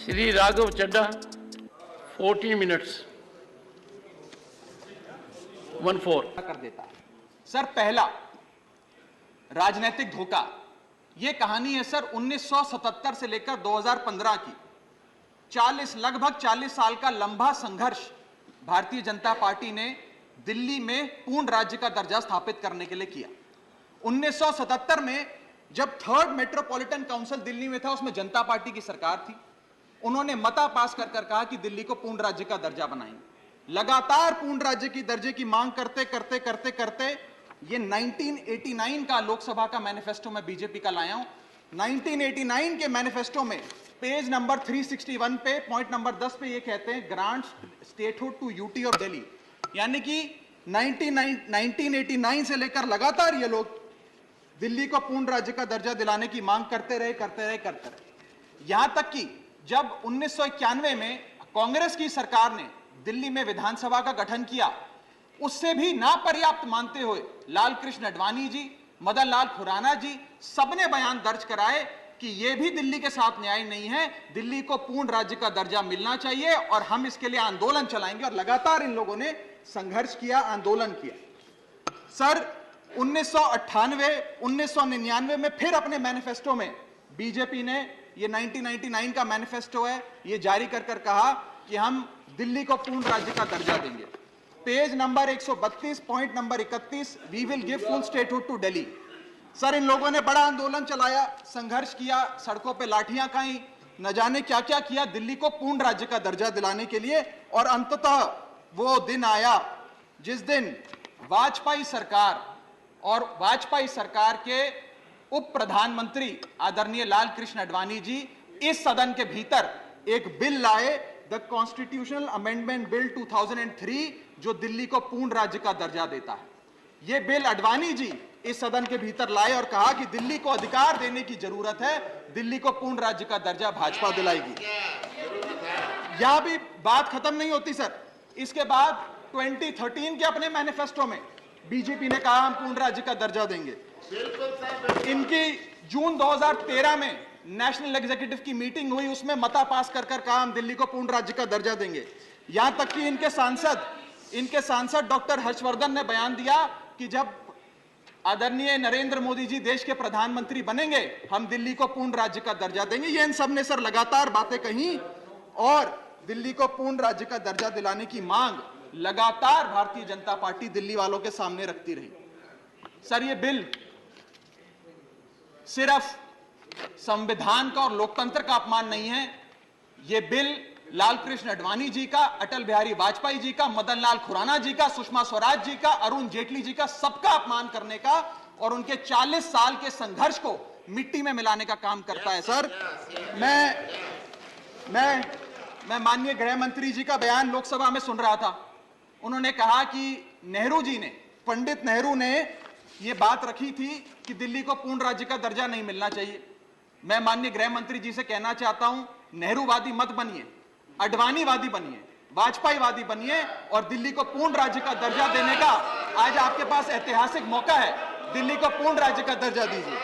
श्री राघव चड्डा 14 minutes 14 कर देता है। सर पहला राजनीतिक धोखा, यह कहानी है सर 1977 से लेकर 2015 की। लगभग 40 साल का लंबा संघर्ष भारतीय जनता पार्टी ने दिल्ली में पूर्ण राज्य का दर्जा स्थापित करने के लिए किया। 1977 में जब थर्ड मेट्रोपॉलिटन काउंसिल दिल्ली में था, उसमें जनता पार्टी की सरकार थी। उन्होंने मता पास कर कहा कि दिल्ली को पूर्ण राज्य का दर्जा बनाएंगे। लगातार पूर्ण राज्य की दर्जे की मांग करते करते करते करते ये 1989 का लोकसभा का मैनिफेस्टो में बीजेपी का लाया हूं। 1989 के मैनिफेस्टो में पेज नंबर 361 पे पॉइंट नंबर 10 पे ये कहते हैं, grant statehood to UT of Delhi. यानी कि 1989 से लेकर लगातार ये लोग दिल्ली को पूर्ण राज्य का दर्जा दिलाने की मांग करते रहे। यहां तक कि जब 1991 में कांग्रेस की सरकार ने दिल्ली में विधानसभा का गठन किया, उससे भी ना पर्याप्त मानते हुए लाल कृष्ण आडवाणी जी, मदन लाल खुराना जी सबने बयान दर्ज कराए कि यह भी दिल्ली के साथ न्याय नहीं है, दिल्ली को पूर्ण राज्य का दर्जा मिलना चाहिए और हम इसके लिए आंदोलन चलाएंगे। और लगातार इन लोगों ने संघर्ष किया, आंदोलन किया। सर 1998, 1999 में फिर अपने मैनिफेस्टो में बीजेपी ने, ये 1999 का मैनिफेस्टो है, ये जारी कर कहा कि हम दिल्ली को पूर्ण राज्य का दर्जा देंगे। Page number 132 point number 31, we will give full statehood to Delhi. Sir इन लोगों ने बड़ा आंदोलन चलाया, संघर्ष किया, सड़कों पे लाठियां खाई, न जाने क्या क्या किया दिल्ली को पूर्ण राज्य का दर्जा दिलाने के लिए। और अंततः वो दिन आया जिस दिन वाजपेयी सरकार और वाजपेयी सरकार के उप प्रधानमंत्री आदरणीय लाल कृष्ण आडवाणी जी इस सदन के भीतर एक बिल लाए, द कॉन्स्टिट्यूशनल अमेंडमेंट बिल 2003, जो दिल्ली को पूर्ण राज्य का दर्जा देता है। यह बिल आडवाणी जी इस सदन के भीतर लाए और कहा कि दिल्ली को अधिकार देने की जरूरत है, दिल्ली को पूर्ण राज्य का दर्जा भाजपा दिलाएगी। यहां भी बात खत्म नहीं होती सर। इसके बाद 2013 के अपने मैनिफेस्टो में बीजेपी ने कहा हम पूर्ण राज्य का दर्जा देंगे। इनकी जून 2013 में नेशनल एग्जीक्यूटिव की मीटिंग हुई, उसमें मता पास कर कहा हम दिल्ली को पूर्ण राज्य का दर्जा देंगे। यहां तक कि इनके सांसद डॉक्टर हर्षवर्धन ने बयान दिया कि जब आदरणीय नरेंद्र मोदी जी देश के प्रधानमंत्री बनेंगे हम दिल्ली को पूर्ण राज्य का दर्जा देंगे। ये इन सब ने सर लगातार बातें कही और दिल्ली को पूर्ण राज्य का दर्जा दिलाने की मांग लगातार भारतीय जनता पार्टी दिल्ली वालों के सामने रखती रही। सर ये बिल सिर्फ संविधान का और लोकतंत्र का अपमान नहीं है, यह बिल लाल कृष्ण आडवाणी जी का, अटल बिहारी वाजपेयी जी का, मदन लाल खुराना जी का, सुषमा स्वराज जी का, अरुण जेटली जी का, सबका अपमान करने का और उनके 40 साल के संघर्ष को मिट्टी में मिलाने का काम करता है। सर मैं माननीय गृह मंत्री जी का बयान लोकसभा में सुन रहा था। उन्होंने कहा कि नेहरू जी ने, पंडित नेहरू ने यह बात रखी थी कि दिल्ली को पूर्ण राज्य का दर्जा नहीं मिलना चाहिए। मैं माननीय गृह मंत्री जी से कहना चाहता हूं, नेहरूवादी मत बनिए, आडवाणीवादी बनिए, वाजपेयीवादी बनिए और दिल्ली को पूर्ण राज्य का दर्जा देने का आज आपके पास ऐतिहासिक मौका है। दिल्ली को पूर्ण राज्य का दर्जा दीजिए।